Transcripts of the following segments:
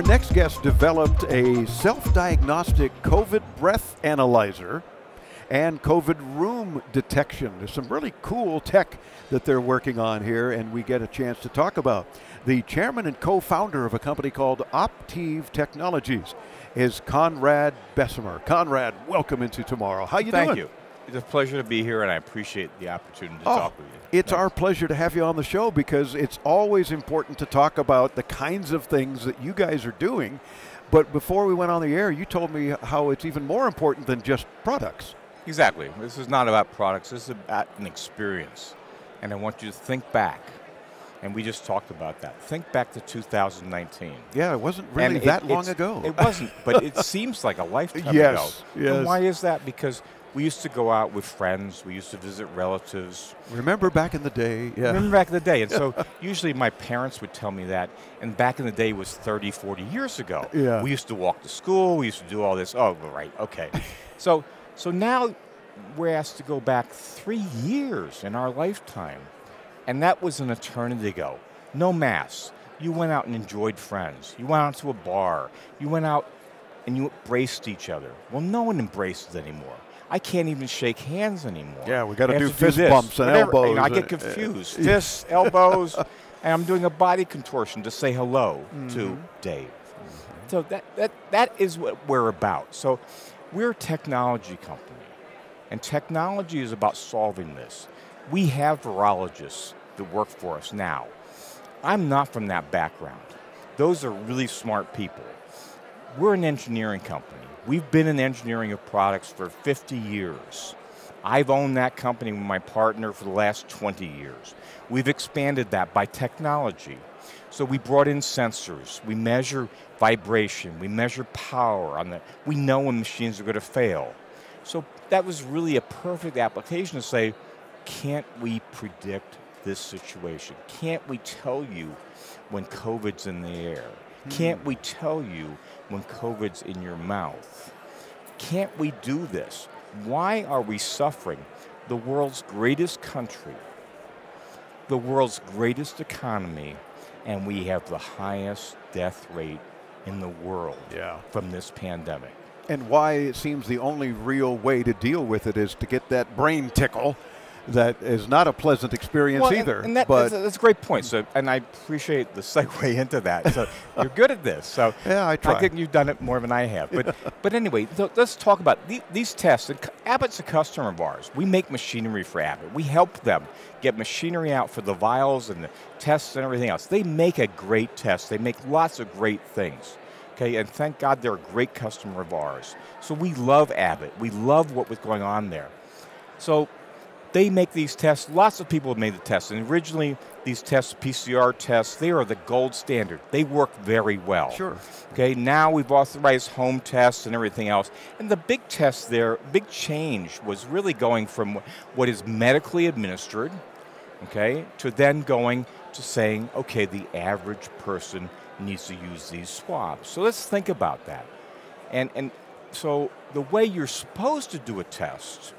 Our next guest developed a self-diagnostic COVID breath analyzer and COVID room detection. There's some really cool tech that they're working on here, and we get a chance to talk about. The chairman and co-founder of a company called Opteev Technologies is Conrad Bessemer. Conrad, welcome into Tomorrow. How you doing? Thank you. It's a pleasure to be here, and I appreciate the opportunity to talk with you. It's our pleasure to have you on the show because it's always important to talk about the kinds of things that you guys are doing. But before we went on the air, you told me how it's even more important than just products. Exactly. This is not about products. This is about an experience. And I want you to think back. And we just talked about that. Think back to 2019. Yeah, it wasn't really that long ago. It wasn't, but it seems like a lifetime ago. Yes. And why is that? Because we used to go out with friends. We used to visit relatives. Remember back in the day? Yeah. Remember back in the day. And so usually my parents would tell me that. And back in the day was 30, 40 years ago. Yeah. We used to walk to school. We used to do all this. Oh, right. Okay. So now we're asked to go back 3 years in our lifetime. And that was an eternity ago. No masks. You went out and enjoyed friends. You went out to a bar. You went out and you embraced each other. Well, no one embraces anymore. I can't even shake hands anymore. Yeah, we got to do fist bumps and elbows. And I get confused. Fists, elbows, and I'm doing a body contortion to say hello to Dave. So that is what we're about. So we're a technology company, and technology is about solving this. We have virologists that work for us now. I'm not from that background. Those are really smart people. We're an engineering company. We've been in engineering of products for 50 years. I've owned that company with my partner for the last 20 years. We've expanded that by technology. So we brought in sensors. We measure vibration. We measure power on the. We know when machines are going to fail. So that was really a perfect application to say, can't we predict this situation? Can't we tell you when COVID's in the air? Can't we tell you when COVID's in your mouth? Can't we do this? Why are we suffering? The world's greatest country, the world's greatest economy, and we have the highest death rate in the world from this pandemic. And why it seems the only real way to deal with it is to get that brain tickle. That is not a pleasant experience either. And that's a great point. So, and I appreciate the segue into that. So you're good at this. So yeah, I try. I think you've done it more than I have. But anyway, let's talk about these tests. Abbott's a customer of ours. We make machinery for Abbott. We help them get machinery out for the vials and the tests and everything else. They make a great test. They make lots of great things. Okay, and thank God they're a great customer of ours. So we love Abbott. We love what was going on there. So they make these tests. Lots of people have made the tests. And originally, these tests, PCR tests, they are the gold standard. They work very well. Sure. Okay, now we've authorized home tests and everything else. And the big test there, big change was really going from what is medically administered, okay, to then going to saying, okay, the average person needs to use these swabs. So let's think about that. And so the way you're supposed to do a test,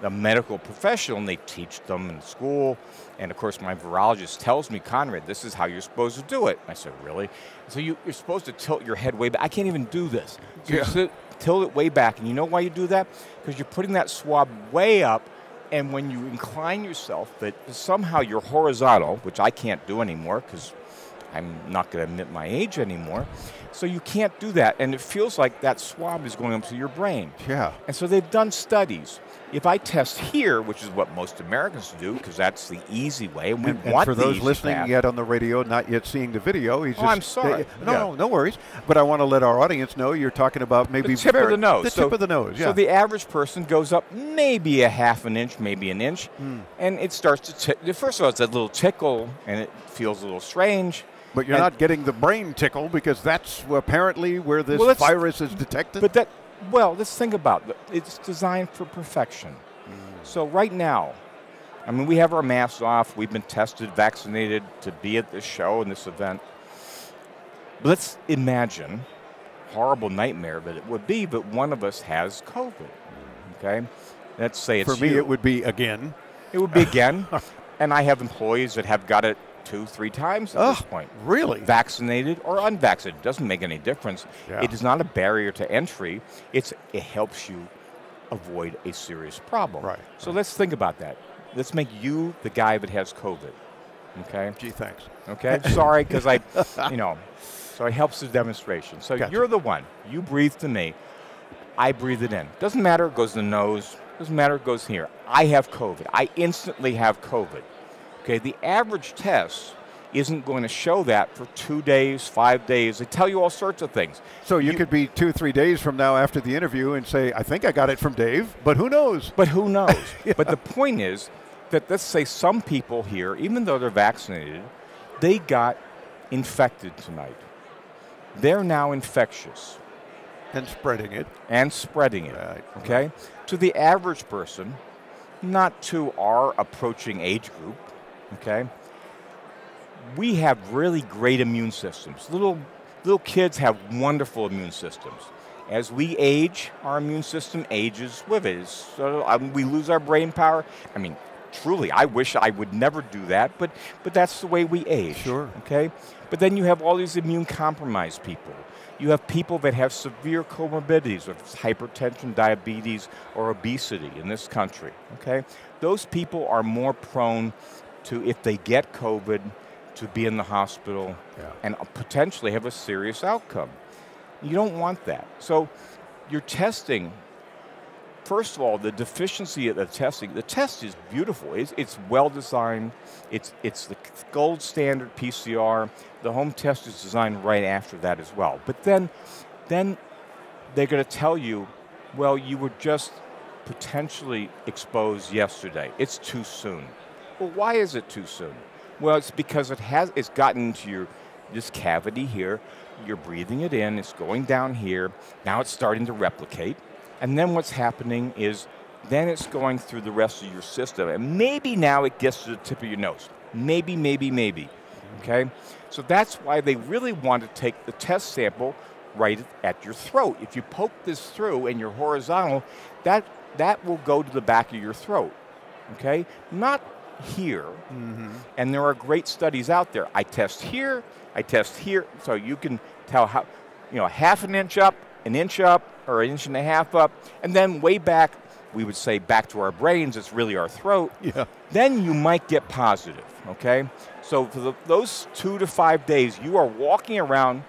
a medical professional, and they teach them in school. And of course, my virologist tells me, Conrad, this is how you're supposed to do it. I said, really? So you're supposed to tilt your head way back. I can't even do this. So you tilt it way back. And you know why you do that? Because you're putting that swab way up. And when you incline yourself, that somehow you're horizontal, which I can't do anymore because I'm not going to admit my age anymore. So you can't do that. And it feels like that swab is going up to your brain. Yeah. And so they've done studies. If I test here, which is what most Americans do, because that's the easy way, and want for those listening yet on the radio, not yet seeing the video, he's I'm sorry. No worries. But I want to let our audience know you're talking about maybe the tip of the nose. The tip of the nose, yeah. So the average person goes up maybe a half an inch, maybe an inch, and it starts to first of all, it's a little tickle, and it feels a little strange. But you're not getting the brain tickle because that's apparently where this virus is detected? Well, let's think about it. It's designed for perfection. So right now, I mean, we have our masks off. We've been tested, vaccinated to be at this show and this event. But let's imagine, horrible nightmare that it would be, but one of us has COVID, okay? Let's say it's For me, it would be again. It would be again. And I have employees that have got it 2, 3 times at this point. Really? Vaccinated or unvaccinated, doesn't make any difference. Yeah. It is not a barrier to entry. It helps you avoid a serious problem. Right. So let's think about that. Let's make you the guy that has COVID. Okay. Gee, thanks. Okay. Sorry, because so it helps the demonstration. So Gotcha. you're the one. You breathe to me. I breathe it in. Doesn't matter. It goes to the nose. Doesn't matter. It goes here. I have COVID. I instantly have COVID. Okay. The average test isn't going to show that for 2 days, 5 days. They tell you all sorts of things. So you could be 2 or 3 days from now after the interview and say, I think I got it from Dave, but who knows? But who knows? Yeah. But the point is that, let's say some people here, even though they're vaccinated, they got infected tonight. They're now infectious. And spreading it. And spreading it, Right. okay? To the average person, not to our approaching age group, okay? We have really great immune systems. Little kids have wonderful immune systems. As we age, our immune system ages with it. So we lose our brain power. I mean, truly, I wish I would never do that, but that's the way we age. Sure. Okay? But then you have all these immune-compromised people. You have people that have severe comorbidities with hypertension, diabetes, or obesity in this country. Okay? Those people are more prone to, if they get COVID, to be in the hospital and potentially have a serious outcome. You don't want that. So you're testing, first of all, the deficiency of the testing. The test is beautiful. It's well designed. It's the gold standard PCR. The home test is designed right after that as well. But then they're going to tell you, well, you were just potentially exposed yesterday. It's too soon. Well, why is it too soon? Well, it's because it's gotten into this cavity here. You're breathing it in. It's going down here. Now it's starting to replicate. And then what's happening is then it's going through the rest of your system. And maybe now it gets to the tip of your nose. Maybe. Okay? So that's why they really want to take the test sample right at your throat. If you poke this through and you're horizontal, that will go to the back of your throat. Okay? Not here. Mm-hmm. And there are great studies out there. I test here, so you can tell how, half an inch up, or an inch and a half up, and then way back, we would say back to our brains, it's really our throat. Yeah. Then you might get positive, okay? So for those 2 to 5 days, you are walking around,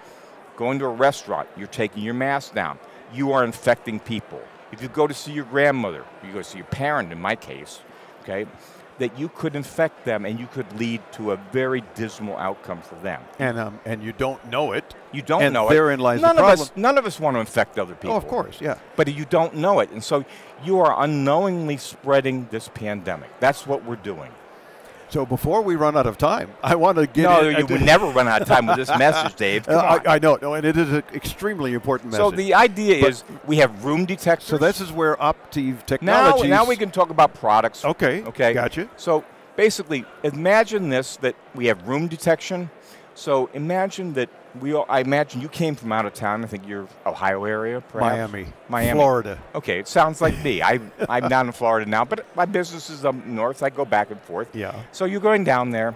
going to a restaurant, you're taking your mask down, you are infecting people. If you go to see your grandmother, you go to see your parent in my case, okay, that you could infect them and you could lead to a very dismal outcome for them. And you don't know it. You don't know it. And therein lies the problem. None of us want to infect other people. Oh, of course, yeah. But you don't know it. And so you are unknowingly spreading this pandemic. That's what we're doing. So before we run out of time, I want to get No, you would never run out of time with this message, Dave. Come on. I know, and it is an extremely important message. So the idea is we have room detectors. So this is where Opteev Technologies... Now we can talk about products. Okay, gotcha. So basically, imagine this, that we have room detection. So imagine that I imagine you came from out of town. I think you're Ohio area, perhaps? Miami. Florida. Okay, it sounds like me. I'm down in Florida now, but my business is up north. I go back and forth. Yeah. So you're going down there,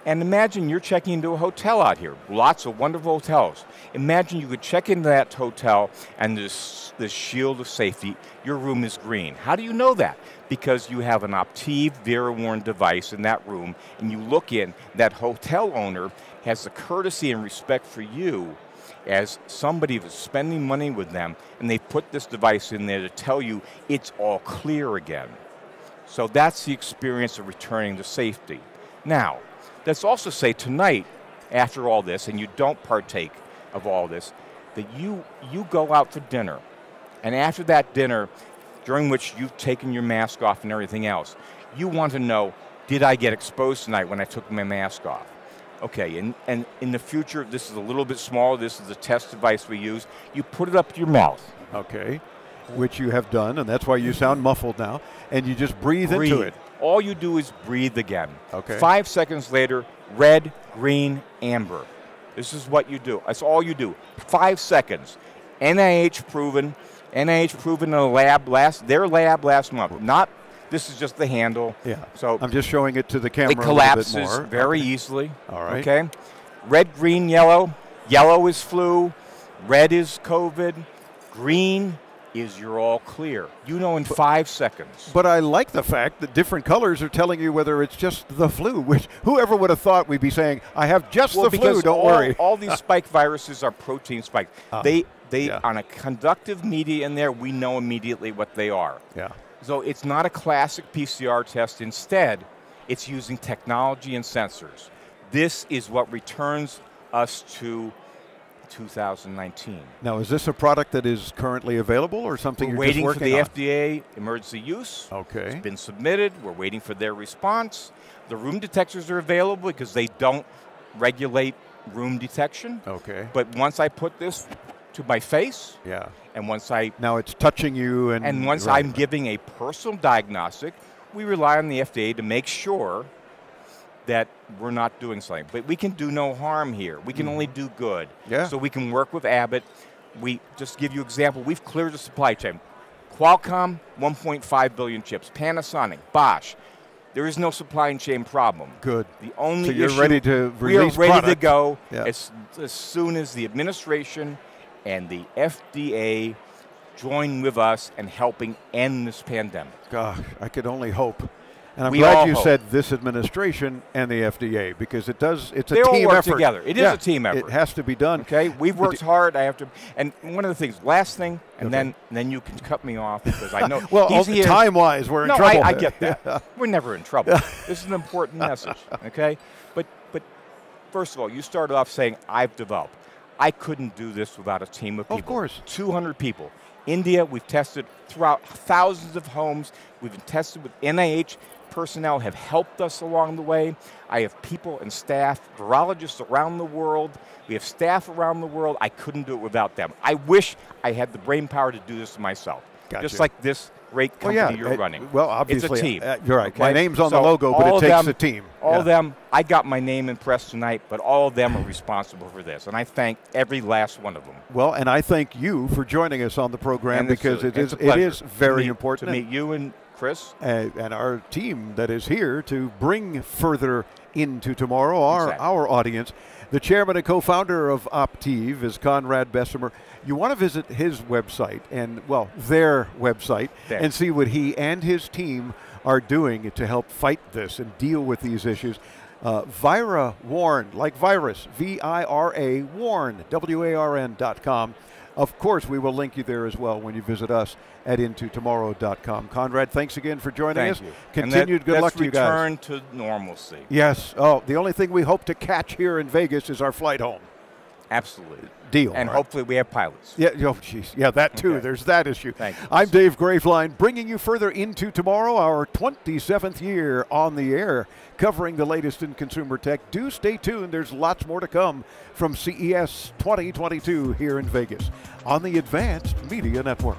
and imagine you're checking into a hotel out here. Lots of wonderful hotels. Imagine you could check into that hotel, and this shield of safety, your room is green. How do you know that? Because you have an Opteev Vera-worn device in that room, and you look in, that hotel owner has the courtesy and respect for you as somebody that's spending money with them, and they put this device in there to tell you it's all clear again. So that's the experience of returning to safety. Now, let's also say tonight, after all this, and you don't partake of all this, that you go out for dinner, and after that dinner, during which you've taken your mask off and everything else, you want to know, did I get exposed tonight when I took my mask off? Okay, and in the future, this is a little bit smaller. This is the test device we use. You put it up to your mouth. Okay, which you have done, and that's why you sound muffled now. And you just breathe into it. All you do is breathe again. Okay. 5 seconds later, red, green, amber. This is what you do. That's all you do. 5 seconds. NIH proven in a lab last month. This is just the handle. Yeah. So I'm just showing it to the camera. it collapses a little bit more. very easily. All right. Okay. Red, green, yellow. Yellow is flu. Red is COVID. Green is you're all clear. You know in 5 seconds. But I like the fact that different colors are telling you whether it's just the flu, which whoever would have thought we'd be saying, I have just the flu, don't worry. All these spike viruses are protein spikes. On a conductive media in there, we know immediately what they are. Yeah. So it's not a classic PCR test. Instead, it's using technology and sensors. This is what returns us to 2019. Now, is this a product that is currently available or something you're just working on? We're waiting for the FDA emergency use. Okay. It's been submitted. We're waiting for their response. The room detectors are available because they don't regulate room detection. Okay. But once I put this to my face, yeah, and once I... Now it's touching you and once I'm giving a personal diagnostic, we rely on the FDA to make sure that we're not doing something. But we can do no harm here. We can only do good. Yeah. So we can work with Abbott. We just give you an example. We've cleared the supply chain. Qualcomm, 1.5 billion chips. Panasonic, Bosch. There is no supply chain problem. Good. The only so you're issue, ready to release we are ready product. to go Yeah. as soon as the administration and the FDA join with us in helping end this pandemic. Gosh, I could only hope. And I'm We glad all you hope. said this administration and the FDA because it's a They all team work effort. together. It is a team effort. It has to be done. Okay, we've worked hard. I have to, and one of the things, last thing, and then you can cut me off because I know. Well, he's here. time-wise, we're in No, trouble. I get that. We're never in trouble. This is an important message. Okay, but first of all, you started off saying I've developed. I couldn't do this without a team of people. Of course. 200 people. India, we've tested throughout thousands of homes. We've been tested with NIH. Personnel have helped us along the way. I have people and staff, virologists around the world. We have staff around the world. I couldn't do it without them. I wish I had the brain power to do this myself. Gotcha. Just like this great company you're running. Well, obviously, it's a team. You're right. Okay? My name's on So the logo, but all it takes them, a team. All of them, I got my name impressed tonight, but all of them are responsible for this. And I thank every last one of them. Well, and I thank you for joining us on the program And because it is very important. To meet you and Chris. And our team that is here to bring further into tomorrow, our audience. The chairman and co-founder of Opteev is Conrad Bessemer. You want to visit his website and, well, their website and see what he and his team are doing to help fight this and deal with these issues. Vira Warn, like virus, V-I-R-A, Warn, W-A-R-N.com. Of course, we will link you there as well when you visit us at intotomorrow.com. Conrad, thanks again for joining us. Thank you. Continued good luck to you guys. Return to normalcy. Yes. Oh, the only thing we hope to catch here in Vegas is our flight home. Absolutely. Deal. And hopefully we have pilots. Yeah, oh, geez. Yeah, that too. Okay. There's that issue. Thank you. I'm Dave Graveline, bringing you further into tomorrow, our 27th year on the air, covering the latest in consumer tech. Do stay tuned. There's lots more to come from CES 2022 here in Vegas on the Advanced Media Network.